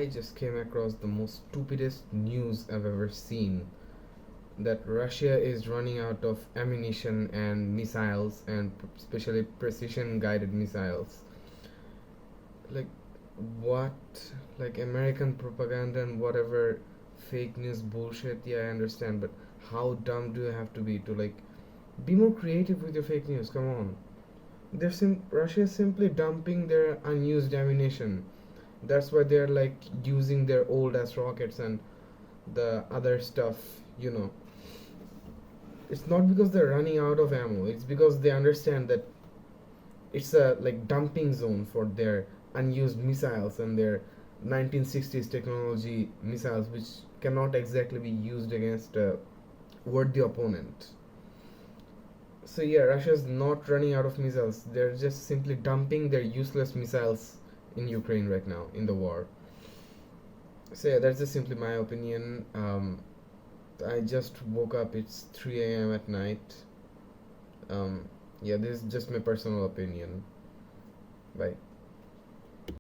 I just came across the most stupidest news I've ever seen, that Russia is running out of ammunition and missiles, and especially precision guided missiles. Like, what? Like, American propaganda and whatever fake news bullshit, yeah, I understand, but how dumb do you have to be, be more creative with your fake news? Come on. Russia is simply dumping their unused ammunition. That's why they're like using their old ass rockets and the other stuff. It's not because they're running out of ammo, it's because they understand that it's a like dumping zone for their unused missiles and their 1960s technology missiles, which cannot exactly be used against a worthy opponent. So yeah, Russia's not running out of missiles. They're just simply dumping their useless missiles in Ukraine right now in the war. So yeah, that's just simply my opinion. I just woke up. It's 3 a.m. at night. Um, yeah, this is just my personal opinion. Bye.